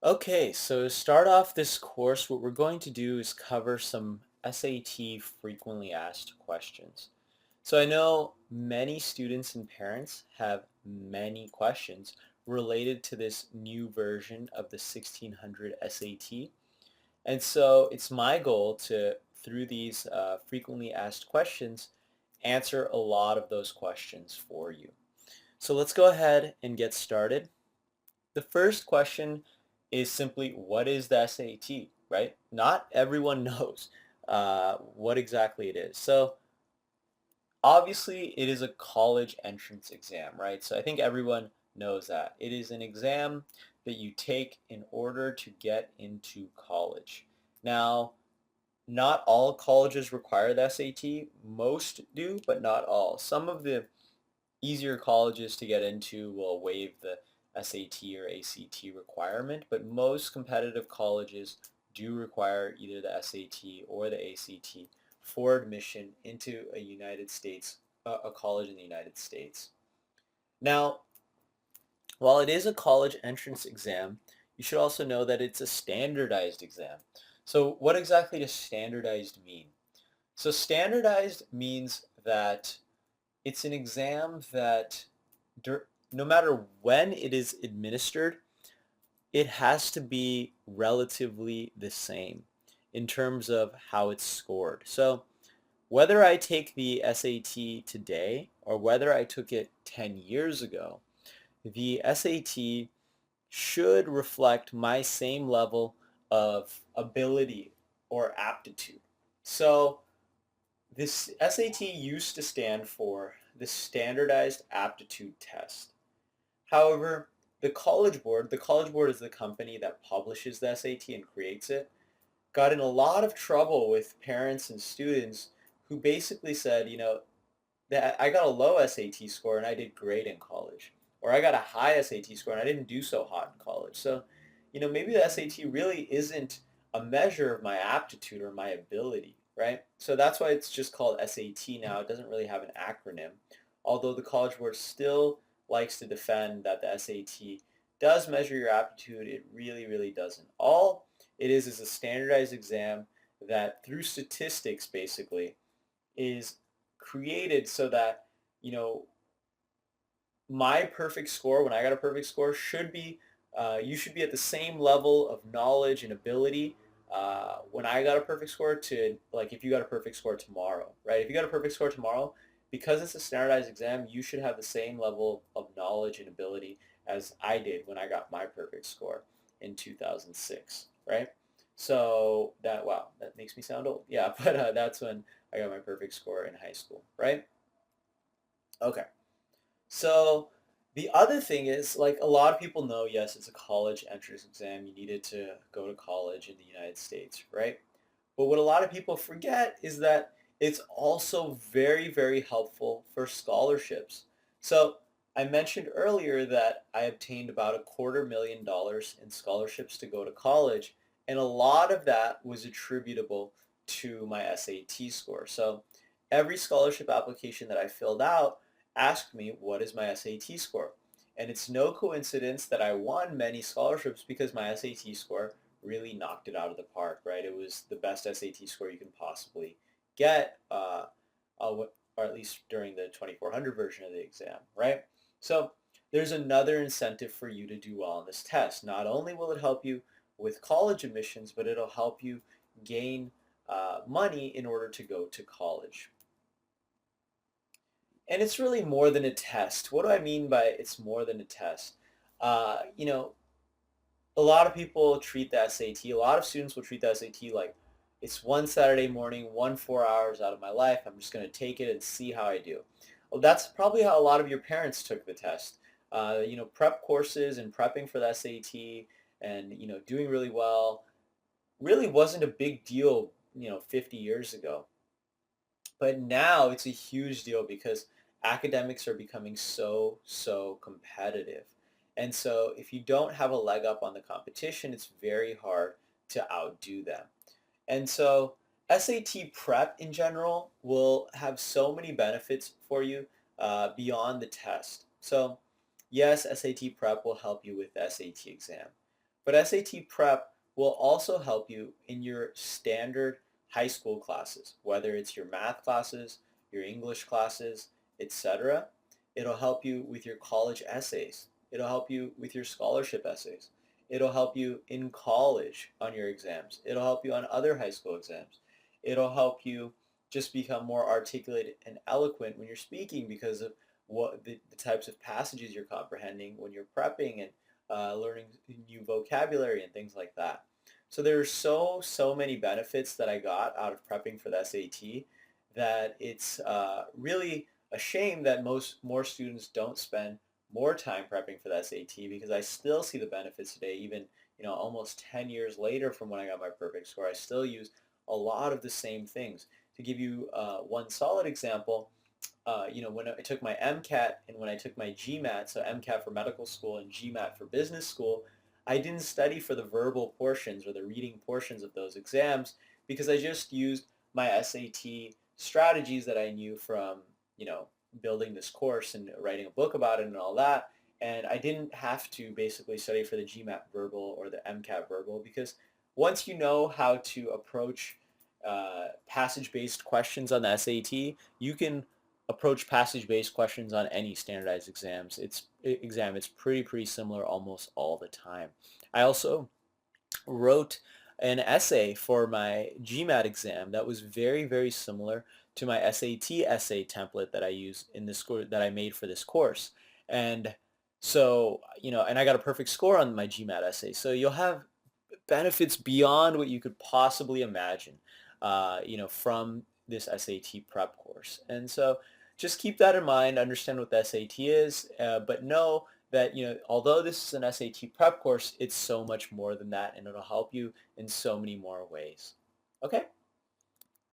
Okay, so to start off this course, what we're going to do is cover some SAT frequently asked questions. So I know many students and parents have many questions related to this new version of the 1600 SAT. And so it's my goal to, through these frequently asked questions, answer a lot of those questions for you. So let's go ahead and get started. The first question is simply, what is the SAT, right? Not everyone knows what exactly it is. So obviously it is a college entrance exam, right? So I think everyone knows that. It is an exam that you take in order to get into college. Now, not all colleges require the SAT. Most do, but not all. Some of the easier colleges to get into will waive the SAT or ACT requirement, but most competitive colleges do require either the SAT or the ACT for admission into a United States, a college in the United States. Now, while it is a college entrance exam, you should also know that it's a standardized exam. So what exactly does standardized mean? So standardized means that it's an exam that no matter when it is administered, it has to be relatively the same in terms of how it's scored. So whether I take the SAT today or whether I took it 10 years ago, the SAT should reflect my same level of ability or aptitude. So this SAT used to stand for the Standardized Aptitude Test. However, the college board is the company that publishes the SAT and creates it, got in a lot of trouble with parents and students who basically said, that I got a low SAT score and I did great in college. Or I got a high SAT score and I didn't do so hot in college. So, maybe the SAT really isn't a measure of my aptitude or my ability, right? So that's why it's just called SAT now. It doesn't really have an acronym. Although the College Board still likes to defend that the SAT does measure your aptitude, it really, really doesn't. All it is a standardized exam that through statistics basically is created so that, you know, my perfect score, when I got a perfect score, should be, you should be at the same level of knowledge and ability when I got a perfect score to like if you got a perfect score tomorrow, right? If you got a perfect score tomorrow, because it's a standardized exam, you should have the same level of knowledge and ability as I did when I got my perfect score in 2006, right? So that, wow, that makes me sound old. Yeah, but that's when I got my perfect score in high school, right? Okay. So the other thing is, like a lot of people know, yes, it's a college entrance exam. You needed to go to college in the United States, right? But what a lot of people forget is that it's also very, very helpful for scholarships. So I mentioned earlier that I obtained about $250,000 in scholarships to go to college, and a lot of that was attributable to my SAT score. So every scholarship application that I filled out asked me, what is my SAT score? And it's no coincidence that I won many scholarships because my SAT score really knocked it out of the park, right? It was the best SAT score you can possibly get, or at least during the 2400 version of the exam, right? So there's another incentive for you to do well on this test. Not only will it help you with college admissions, but it'll help you gain money in order to go to college. And it's really more than a test. What do I mean by it's more than a test? Uh, you know, a lot of people treat the SAT, a lot of students will treat the SAT like it's one Saturday morning, 4 hours out of my life. I'm just going to take it and see how I do. Well, that's probably how a lot of your parents took the test. Prep courses and prepping for the SAT and, doing really well really wasn't a big deal, 50 years ago. But now it's a huge deal because academics are becoming so, so competitive. And so if you don't have a leg up on the competition, it's very hard to outdo them. And so SAT prep in general will have so many benefits for you beyond the test. So yes, SAT prep will help you with the SAT exam. But SAT prep will also help you in your standard high school classes, whether it's your math classes, your English classes, etc. It'll help you with your college essays. It'll help you with your scholarship essays. It'll help you in college on your exams. It'll help you on other high school exams. It'll help you just become more articulate and eloquent when you're speaking because of what the types of passages you're comprehending when you're prepping and learning new vocabulary and things like that. So there are so many benefits that I got out of prepping for the SAT that it's really a shame that most more students don't spend more time prepping for the SAT because I still see the benefits today, even almost 10 years later from when I got my perfect score. I still use a lot of the same things. To give you one solid example, when I took my MCAT and when I took my GMAT, so MCAT for medical school and GMAT for business school, I didn't study for the verbal portions or the reading portions of those exams because I just used my SAT strategies that I knew from, building this course and writing a book about it and all that. And I didn't have to basically study for the GMAT verbal or the MCAT verbal because once you know how to approach passage-based questions on the SAT, you can approach passage-based questions on any standardized exam. It's pretty similar almost all the time. I also wrote an essay for my GMAT exam that was very similar to my SAT essay template that I use in this score that I made for this course. And so, and I got a perfect score on my GMAT essay. So you'll have benefits beyond what you could possibly imagine, from this SAT prep course. And so just keep that in mind, understand what the SAT is, but know that, although this is an SAT prep course, it's so much more than that, and it'll help you in so many more ways. Okay?